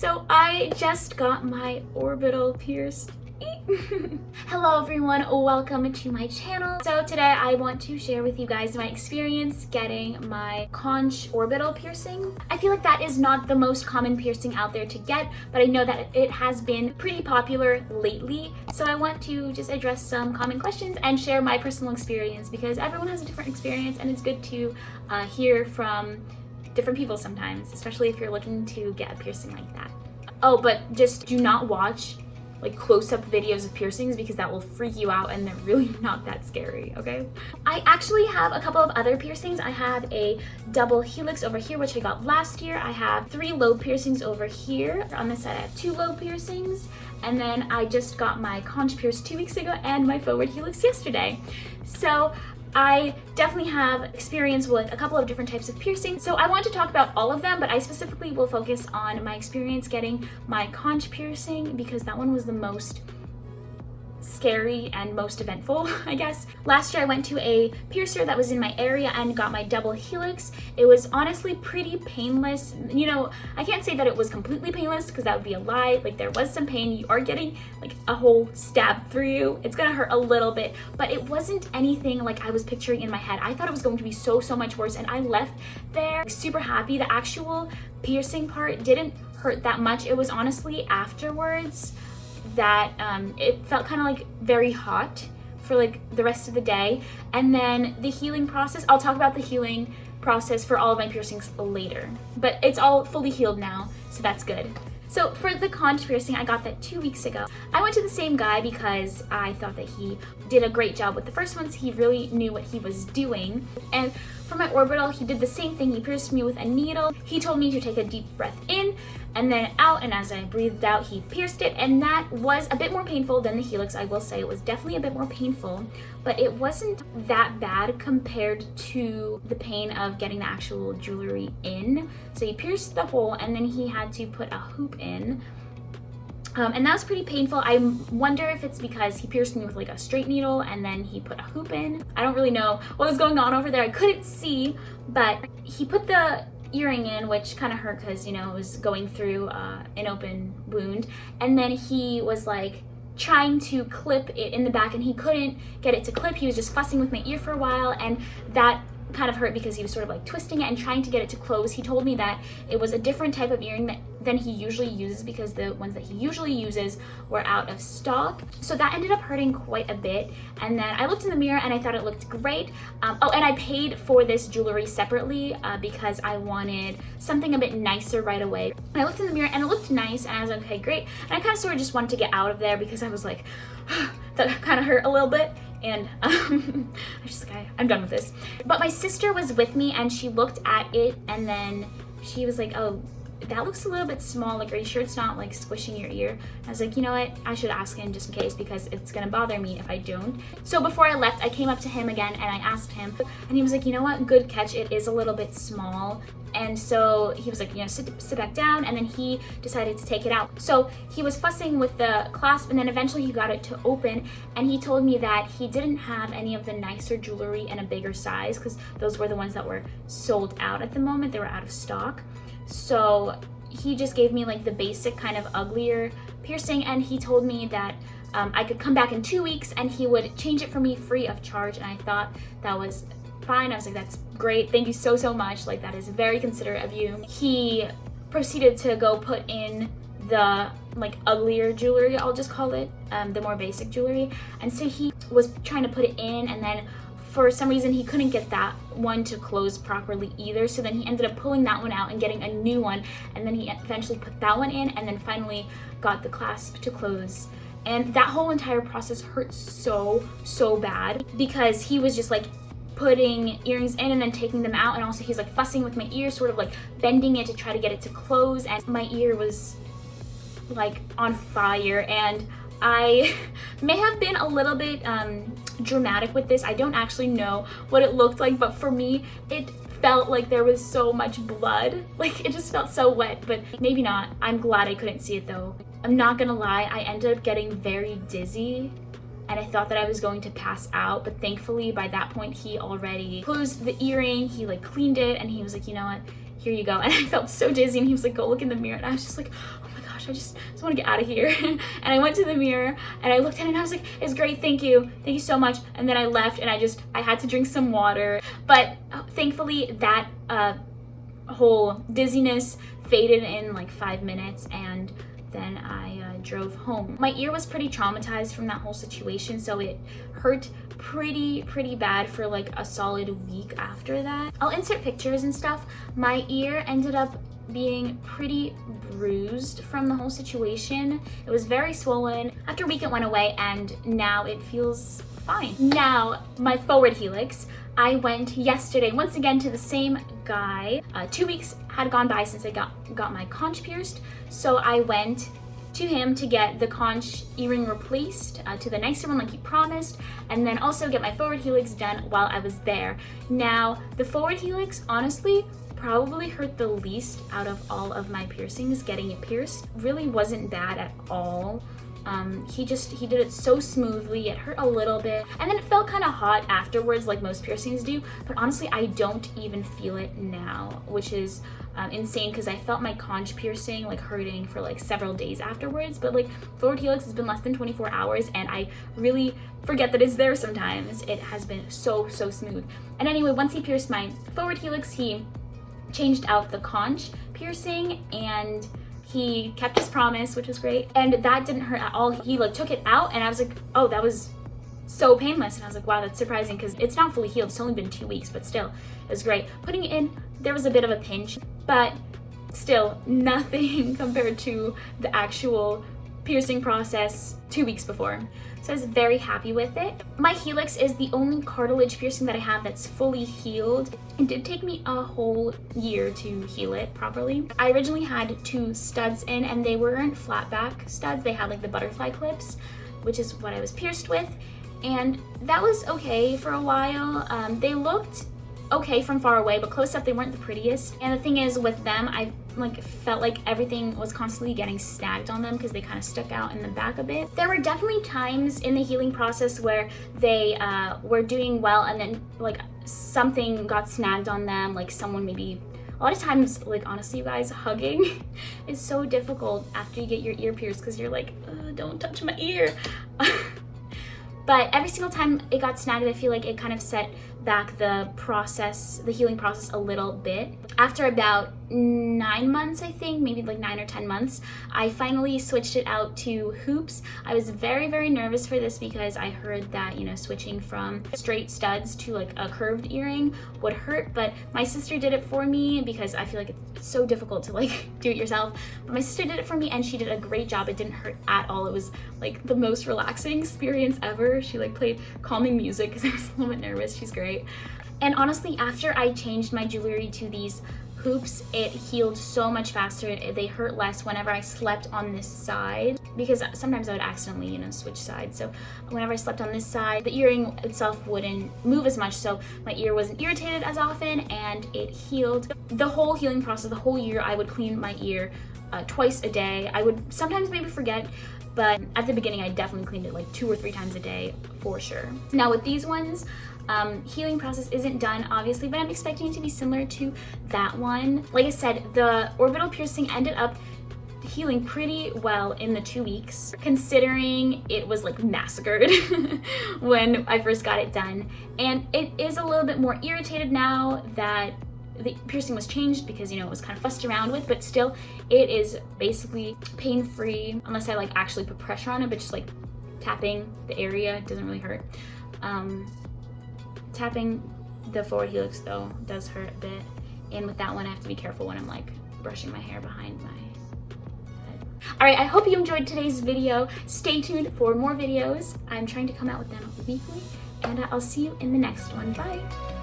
So I just got my orbital pierced. Hello everyone, welcome to my channel. So today I want to share with you guys my experience getting my conch orbital piercing. I feel like that is not the most common piercing out there to get, but I know that it has been pretty popular lately. So I want to just address some common questions and share my personal experience because everyone has a different experience and it's good to hear from different people sometimes, especially if you're looking to get a piercing like that. Oh, but just do not watch like close-up videos of piercings because that will freak you out and they're really not that scary, okay? I actually have a couple of other piercings. I have a double helix over here, which I got last year. I have 3 lobe piercings over here. On this side, I have 2 lobe piercings. And then I just got my conch pierced 2 weeks ago and my forward helix yesterday. So I definitely have experience with a couple of different types of piercing. So I want to talk about all of them, but I specifically will focus on my experience getting my conch piercing because that one was the most scary and most eventful, I guess. Last year I went to a piercer that was in my area and got my double helix. It was honestly pretty painless. You know, I can't say that it was completely painless because that would be a lie. Like, there was some pain. You are getting like a whole stab through you. It's gonna hurt a little bit, but it wasn't anything like I was picturing in my head. I thought it was going to be so much worse, and I left there super happy. The actual piercing part didn't hurt that much. It was honestly afterwards that it felt kind of like very hot for like the rest of the day. And then the healing process, I'll talk about the healing process for all of my piercings later, but it's all fully healed now, so that's good. So for the conch piercing, I got that 2 weeks ago. I went to the same guy because I thought that he did a great job with the first ones. He really knew what he was doing. And for my orbital, he did the same thing. He pierced me with a needle. He told me to take a deep breath in and then out, and as I breathed out, he pierced it, and that was a bit more painful than the helix. I will say it was definitely a bit more painful, but it wasn't that bad compared to the pain of getting the actual jewelry in. So he pierced the hole and then he had to put a hoop in. And that was pretty painful. I wonder if it's because he pierced me with like a straight needle and then he put a hoop in. I don't really know what was going on over there. I couldn't see, but he put the earring in, which kind of hurt because, you know, it was going through an open wound. And then he was like trying to clip it in the back and he couldn't get it to clip. He was just fussing with my ear for a while, and that kind of hurt because he was sort of like twisting it and trying to get it to close. He told me that it was a different type of earring than he usually uses because the ones that he usually uses were out of stock. So that ended up hurting quite a bit. And then I looked in the mirror and I thought it looked great. Oh, and I paid for this jewelry separately because I wanted something a bit nicer right away. I looked in the mirror and it looked nice and I was like, okay, great. And I kind of sort of just wanted to get out of there because I was like, that kind of hurt a little bit. And I'm just like, I'm done with this. But my sister was with me and she looked at it and then she was like, oh, that looks a little bit small. Like, are you sure it's not like squishing your ear? I was like, you know what? I should ask him just in case because it's gonna bother me if I don't. So before I left, I came up to him again and I asked him, and he was like, you know what? Good catch. It is a little bit small. And so he was like, you know, sit back down, and then he decided to take it out. So he was fussing with the clasp, and then eventually he got it to open, and he told me that he didn't have any of the nicer jewelry in a bigger size because those were the ones that were sold out at the moment. They were out of stock. So he just gave me like the basic kind of uglier piercing, and he told me that I could come back in 2 weeks and he would change it for me free of charge, and I thought that was fine. I was like, that's great, thank you so much, like that is very considerate of you. He proceeded to go put in the like uglier jewelry, I'll just call it, the more basic jewelry, and so he was trying to put it in, and then for some reason he couldn't get that one to close properly either, so then he ended up pulling that one out and getting a new one, and then he eventually put that one in and then finally got the clasp to close. And that whole entire process hurt so bad because he was just like putting earrings in and then taking them out, and also he's like fussing with my ear, sort of like bending it to try to get it to close, and my ear was like on fire. And I may have been a little bit dramatic with this. I don't actually know what it looked like, but for me it felt like there was so much blood. Like, it just felt so wet, but maybe not. I'm glad I couldn't see it though. I'm not gonna lie, I ended up getting very dizzy and I thought that I was going to pass out, but thankfully by that point he already closed the earring, he like cleaned it, and he was like, you know what, here you go. And I felt so dizzy, and he was like, go look in the mirror. And I was just like, oh my gosh, I just want to get out of here. And I went to the mirror and I looked at it and I was like, it's great, thank you so much. And then I left, and I had to drink some water. But thankfully that whole dizziness faded in like 5 minutes, and then I drove home. My ear was pretty traumatized from that whole situation, so it hurt pretty bad for like a solid week after that. I'll insert pictures and stuff. My ear ended up being pretty bruised from the whole situation. It was very swollen. After a week it went away, and now it feels fine. Now, my forward helix, I went yesterday once again to the same guy. 2 weeks had gone by since I got my conch pierced, so I went to him to get the conch earring replaced to the nicer one like he promised, and then also get my forward helix done while I was there. Now, the forward helix honestly probably hurt the least out of all of my piercings. Getting it pierced really wasn't bad at all. He did it so smoothly. It hurt a little bit, and then it felt kind of hot afterwards like most piercings do, but honestly I don't even feel it now, which is insane, because I felt my conch piercing like hurting for like several days afterwards. But like forward helix has been less than 24 hours, and I really forget that it's there sometimes. It has been so smooth. And anyway, once he pierced my forward helix, he changed out the conch piercing, and he kept his promise, which was great. And that didn't hurt at all. He like took it out, and I was like, oh, that was so painless. And I was like, wow, that's surprising, because it's not fully healed. It's only been 2 weeks, but still, it was great. Putting it in, there was a bit of a pinch, but still nothing compared to the actual piercing process 2 weeks before. So I was very happy with it. My helix is the only cartilage piercing that I have that's fully healed. It did take me a whole year to heal it properly. I originally had 2 studs in, and they weren't flat back studs. They had like the butterfly clips, which is what I was pierced with. And that was okay for a while. They looked okay from far away, but close up they weren't the prettiest. And the thing is with them, I like felt like everything was constantly getting snagged on them because they kind of stuck out in the back a bit. There were definitely times in the healing process where they were doing well, and then like something got snagged on them, like someone maybe, a lot of times, like honestly you guys, hugging is so difficult after you get your ear pierced, because you're like, don't touch my ear. But every single time it got snagged, I feel like it kind of set back the process, the healing process a little bit. After about 9 months, I think, maybe like 9 or 10 months, I finally switched it out to hoops. I was very nervous for this, because I heard that, you know, switching from straight studs to like a curved earring would hurt, but my sister did it for me, because I feel like it's so difficult to like do it yourself. But my sister did it for me, and she did a great job. It didn't hurt at all. It was like the most relaxing experience ever. She like played calming music because I was a little bit nervous. She's great. And honestly, after I changed my jewelry to these hoops, it healed so much faster. They hurt less whenever I slept on this side, because sometimes I would accidentally, you know, switch sides. So whenever I slept on this side, the earring itself wouldn't move as much, so my ear wasn't irritated as often, and it healed. The whole healing process, the whole year, I would clean my ear twice a day. I would sometimes maybe forget, but at the beginning I definitely cleaned it like 2 or 3 times a day for sure. Now with these ones, healing process isn't done obviously, but I'm expecting it to be similar to that one. Like I said, the orbital piercing ended up healing pretty well in the 2 weeks, considering it was like massacred when I first got it done. And it is a little bit more irritated now that the piercing was changed, because, you know, it was kind of fussed around with, but still it is basically pain-free, unless I like actually put pressure on it, but just like tapping the area doesn't really hurt. Tapping the forward helix though does hurt a bit, and with that one I have to be careful when I'm like brushing my hair behind my head. Alright, I hope you enjoyed today's video. Stay tuned for more videos. I'm trying to come out with them weekly, and I'll see you in the next one. Bye!